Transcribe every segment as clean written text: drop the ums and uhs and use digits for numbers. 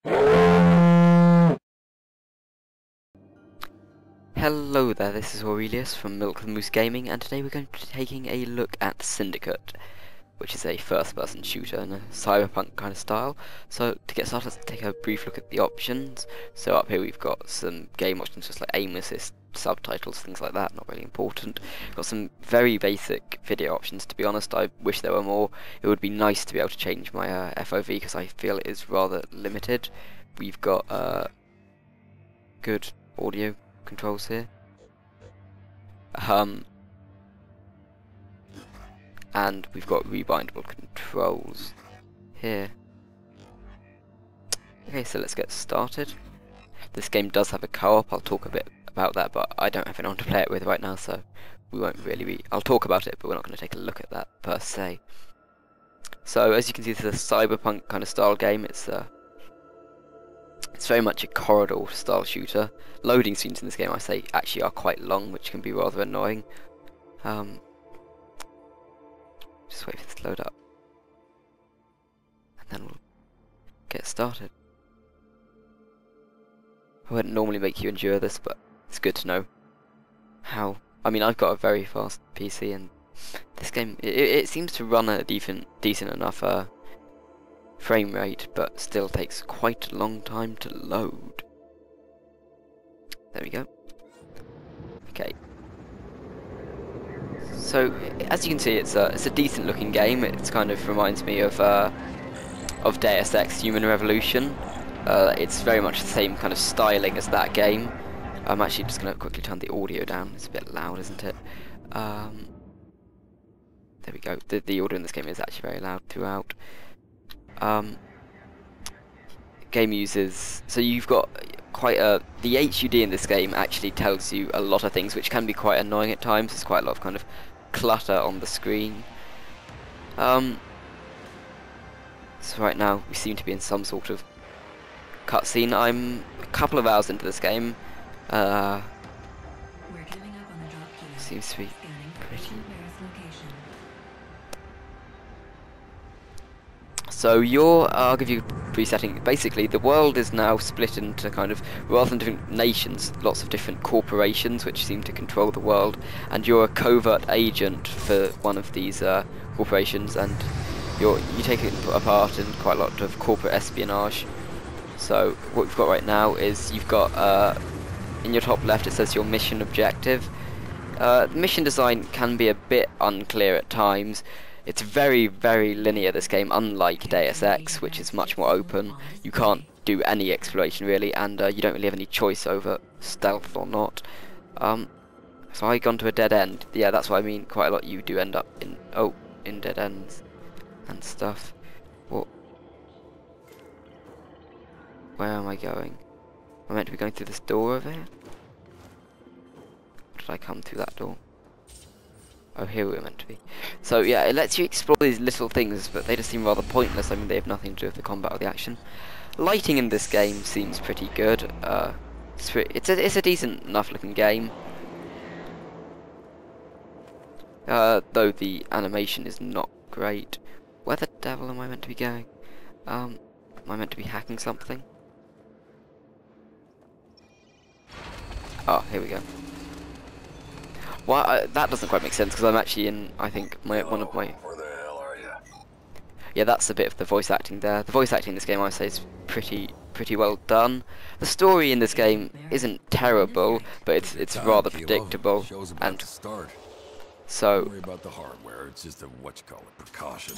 Hello there, this is Aurelius from Milk the Moose Gaming, and today we're going to be taking a look at Syndicate, which is a first-person shooter in a cyberpunk kind of style. So to get started, let's take a brief look at the options. So up here we've got some game options, just like aim assist, subtitles, things like that, not really important. We've got some very basic video options. To be honest, I wish there were more. It would be nice to be able to change my FOV, because I feel it is rather limited. We've got good audio controls here. And we've got rebindable controls here. Okay, so let's get started. This game does have a co-op. I'll talk a bit about that, but I don't have anyone to play it with right now, so we won't really be... I'll talk about it, but we're not going to take a look at that per se. So as you can see, this is a cyberpunk kind of style game. It's very much a corridor style shooter. Loading screens in this game, I say, actually are quite long, which can be rather annoying. Just wait for this to load up, and then we'll get started. I wouldn't normally make you endure this, but it's good to know how. I mean, I've got a very fast PC, and this game it seems to run at a decent enough frame rate, but still takes quite a long time to load. There we go. Okay. So as you can see, it's a decent looking game. It kind of reminds me of Deus Ex Human Revolution. It's very much the same kind of styling as that game. I'm actually just going to quickly turn the audio down. It's a bit loud, isn't it? There we go. The audio in this game is actually very loud throughout. Game uses, so you've got quite the HUD in this game actually tells you a lot of things, which can be quite annoying at times. There's quite a lot of kind of clutter on the screen. So right now we seem to be in some sort of cutscene. I'm a couple of hours into this game. Seems to be pretty. So I'll give you a pre-setting. Basically, the world is now split into kind of, rather than different nations, lots of different corporations which seem to control the world, and you're a covert agent for one of these corporations, and you take a part in quite a lot of corporate espionage. So what we've got right now is you've got, in your top left it says your mission objective. Mission design can be a bit unclear at times. It's very, very linear, this game, unlike Deus Ex, which is much more open. You can't do any exploration, really, and you don't really have any choice over stealth or not. So I gone to a dead end. Yeah, that's what I mean. Quite a lot you do end up in dead ends and stuff. What? Where am I going? I'm meant to be going through this door over here? Or did I come through that door? Oh, here we're meant to be. So yeah, it lets you explore these little things, but they just seem rather pointless. I mean, they have nothing to do with the combat or the action. Lighting in this game seems pretty good. It's a decent enough looking game. Though the animation is not great. Where the devil am I meant to be going? Am I meant to be hacking something? Oh, here we go. Well, that doesn't quite make sense, because I'm actually in, I think, one of my... Where the hell are you? Yeah, that's a bit of the voice acting there. The voice acting in this game, I say, is pretty well done. The story in this game isn't terrible, but it's rather predictable. And so... Don't worry about the hardware, it's just a, precaution.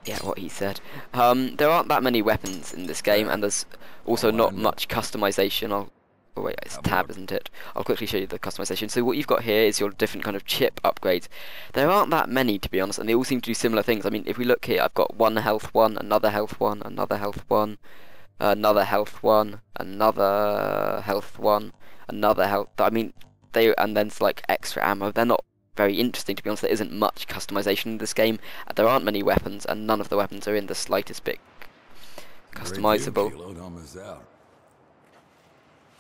Yeah, what he said. There aren't that many weapons in this game, and there's also not much customization. Oh wait, it's tab, isn't it? I'll quickly show you the customization. So what you've got here is your different kind of chip upgrades. There aren't that many, to be honest, and they all seem to do similar things. I mean, if we look here, I've got one health one, another health one, another health one, another health one, another health one, another health. I mean, and then it's like extra ammo. They're not very interesting, to be honest. There isn't much customization in this game. There aren't many weapons, and none of the weapons are in the slightest bit customizable.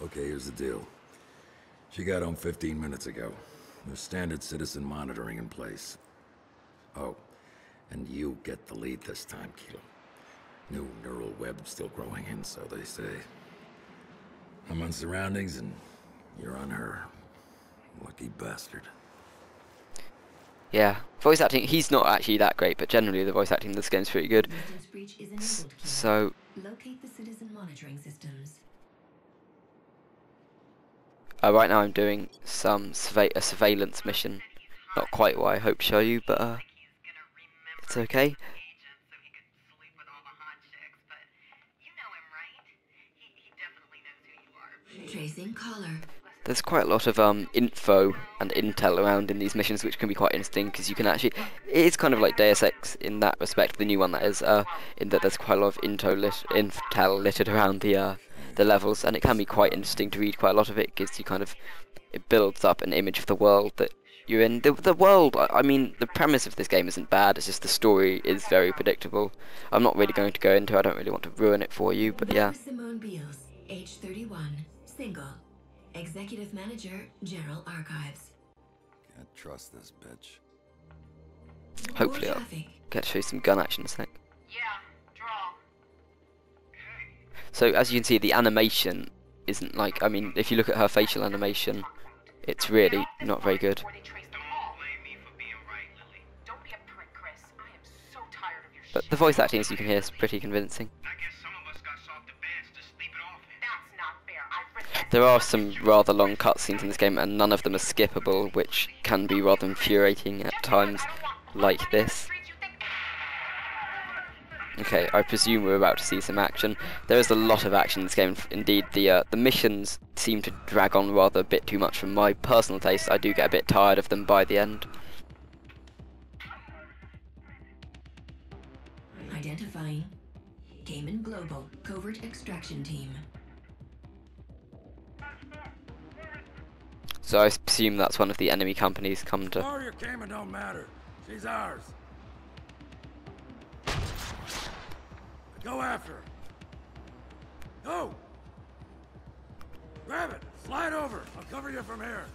Okay, here's the deal. She got home 15 minutes ago. There's standard citizen monitoring in place. Oh, and you get the lead this time, Kilo. New neural web's still growing in, so they say. I'm on surroundings and you're on her. Lucky bastard. Yeah, voice acting, he's not actually that great, but generally the voice acting in this game's pretty good. So, locate the citizen monitoring systems. right now I'm doing some a surveillance mission. Not quite what I hoped to show you, but it's okay. Tracing caller. There's quite a lot of info and intel around in these missions, which can be quite interesting because you can actually. It is kind of like Deus Ex in that respect, the new one that is, in that there's quite a lot of intel littered around the levels, and it can be quite interesting to read quite a lot of it. It gives you kind of, it builds up an image of the world that you're in. The world, I mean, the premise of this game isn't bad. It's just the story is very predictable. I'm not really going to go into. I don't really want to ruin it for you, but yeah. Simone Beals, age 31, single. Executive Manager, General Archives. Can't trust this bitch. Hopefully I'll get to show you some gun action in a sec. Yeah, draw. So as you can see, the animation isn't like, I mean, if you look at her facial animation, it's really not very good. But the voice acting, as you can hear, is pretty convincing. There are some rather long cutscenes in this game, and none of them are skippable, which can be rather infuriating at times like this. Okay, I presume we're about to see some action. There is a lot of action in this game. Indeed, the missions seem to drag on rather a bit too much for my personal taste. I do get a bit tired of them by the end. Identifying Cayman Global Covert Extraction Team. So I presume that's one of the enemy companies come to... Warrior Cayman don't matter. She's ours. Go after her. Go! Grab it! Slide over! I'll cover you from here.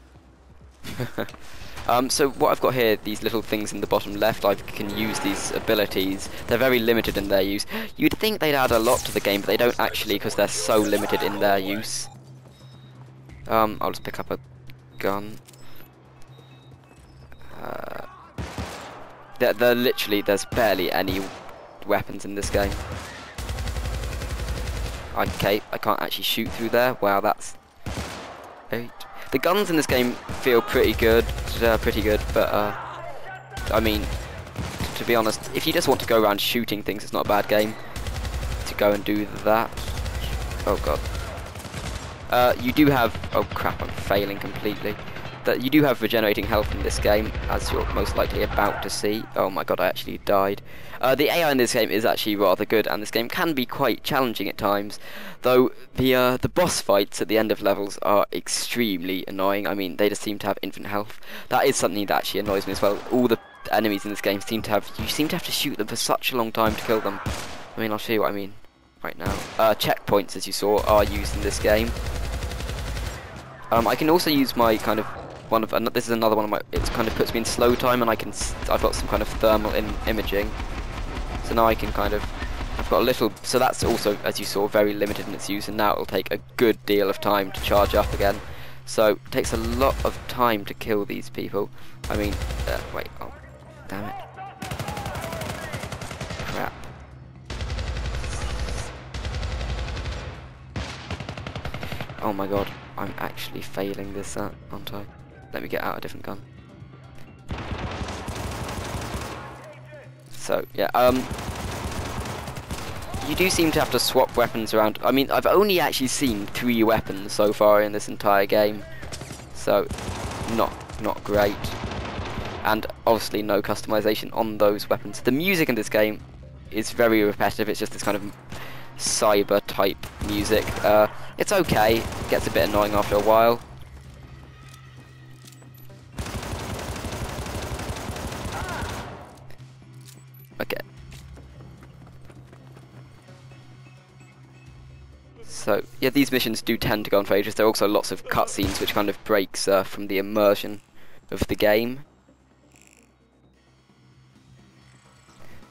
So what I've got here, these little things in the bottom left, I can use these abilities. They're very limited in their use. You'd think they'd add a lot to the game, but they don't actually, because they're so limited in their use. I'll just pick up a gun. They're literally, there's barely any weapons in this game. Okay, I can't actually shoot through there. Wow, that's... The guns in this game feel pretty good, but I mean, to be honest, if you just want to go around shooting things, it's not a bad game to go and do that. Oh god. You do have... Oh crap, I'm failing completely. That you do have regenerating health in this game, as you're most likely about to see. Oh my god, I actually died. The AI in this game is actually rather good, and this game can be quite challenging at times, though the boss fights at the end of levels are extremely annoying. I mean, they just seem to have infinite health. That is something that actually annoys me as well. All the enemies in this game seem to have... You seem to have to shoot them for such a long time to kill them. I mean, I'll show you what I mean right now. Checkpoints, as you saw, are used in this game. I can also use my kind of... this is another one of my... It kind of puts me in slow time, and I've got some kind of thermal imaging. So now I can kind of... I've got a little... So that's also, as you saw, very limited in its use, and now it'll take a good deal of time to charge up again. So it takes a lot of time to kill these people. I mean... wait, oh, damn it. Crap. Oh my god, I'm actually failing this, aren't I? Let me get out a different gun. So, yeah, you do seem to have to swap weapons around. I mean, I've only actually seen 3 weapons so far in this entire game. So, not great. And obviously no customization on those weapons. The music in this game is very repetitive. It's just this kind of cyber type music. It's okay. It gets a bit annoying after a while. Okay. So, yeah, these missions do tend to go on for ages. There are also lots of cutscenes which kind of breaks from the immersion of the game.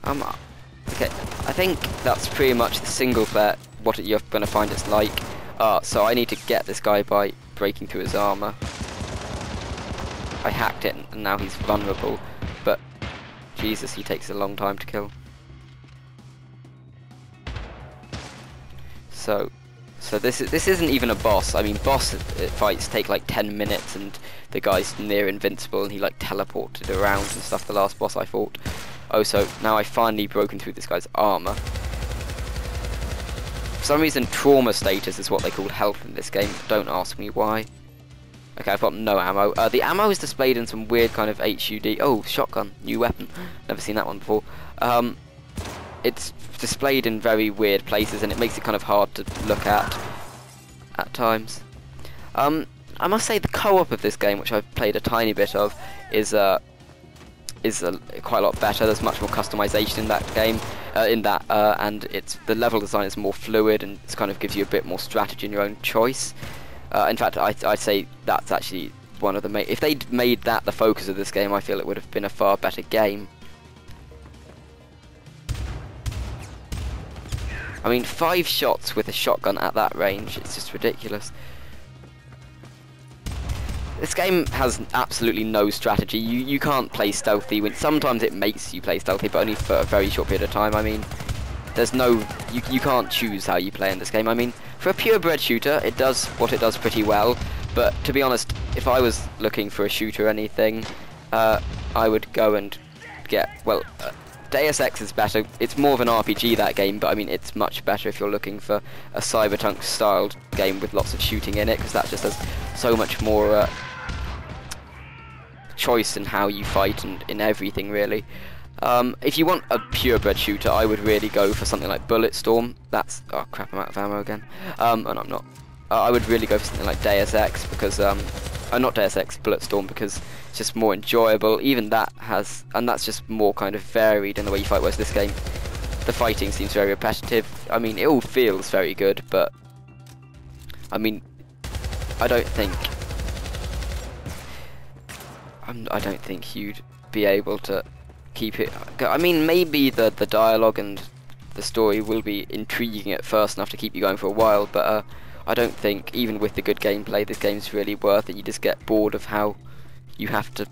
Okay, I think that's pretty much the single player, what you're going to find it's like. So I need to get this guy by breaking through his armor. I hacked it and now he's vulnerable, but Jesus, he takes a long time to kill. So this isn't even a boss. I mean, boss fights take like 10 minutes, and the guy's near invincible, and he like teleported around and stuff. The last boss I fought. Oh, so now I've finally broken through this guy's armor. For some reason, trauma status is what they call health in this game. Don't ask me why. Okay, I've got no ammo. The ammo is displayed in some weird kind of HUD. Oh, shotgun, new weapon. Never seen that one before. It's displayed in very weird places, and it makes it kind of hard to look at times. I must say the co-op of this game, which I've played a tiny bit of, is quite a lot better. There's much more customization in that game, and the level design is more fluid, and it kind of gives you a bit more strategy in your own choice. In fact, I'd say that's actually one of the main. If they'd made that the focus of this game, I feel it would have been a far better game. I mean, 5 shots with a shotgun at that range, it's just ridiculous. This game has absolutely no strategy. You can't play stealthy. Sometimes it makes you play stealthy, but only for a very short period of time. I mean, there's no... You can't choose how you play in this game. I mean, for a purebred shooter, it does what it does pretty well, but to be honest, if I was looking for a shooter or anything, I would go and get... Well, Deus Ex is better. It's more of an RPG, that game, but I mean, it's much better if you're looking for a Cyberpunk styled game with lots of shooting in it, because that just has so much more choice in how you fight and in everything, really. If you want a purebred shooter, I would really go for something like Bulletstorm. That's... Oh crap, I'm out of ammo again. And I'm not. I would really go for something like Deus Ex, because... not Deus Ex, Bulletstorm, because it's just more enjoyable. Even that has... And that's just more kind of varied in the way you fight, whereas this game, the fighting seems very repetitive. I mean, it all feels very good, but... I mean, I don't think you'd be able to keep it... I mean, maybe the dialogue and the story will be intriguing at first enough to keep you going for a while, but I don't think, even with the good gameplay, this game's really worth it. You just get bored of how you have to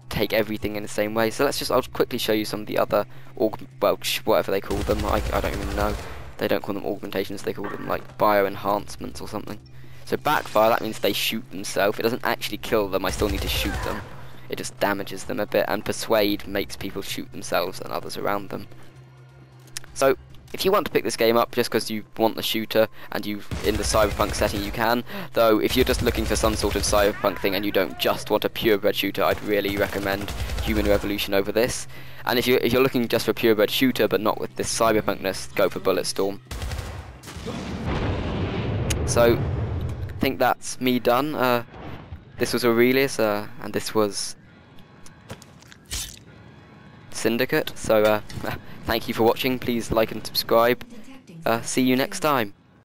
take everything in the same way. So I'll quickly show you some of the other, whatever they call them. I don't even know. They don't call them augmentations, they call them like bio-enhancements or something. So backfire, that means they shoot themselves. It doesn't actually kill them, I still need to shoot them. It just damages them a bit, and persuade makes people shoot themselves and others around them. So, if you want to pick this game up just because you want the shooter and you in the cyberpunk setting, you can. Though if you're just looking for some sort of cyberpunk thing and you don't just want a purebred shooter, I'd really recommend Human Revolution over this. And if you're looking just for a purebred shooter but not with this cyberpunkness, go for Bulletstorm. So I think that's me done. This was Aurelius, and this was Syndicate. So thank you for watching. Please like and subscribe. See you next time.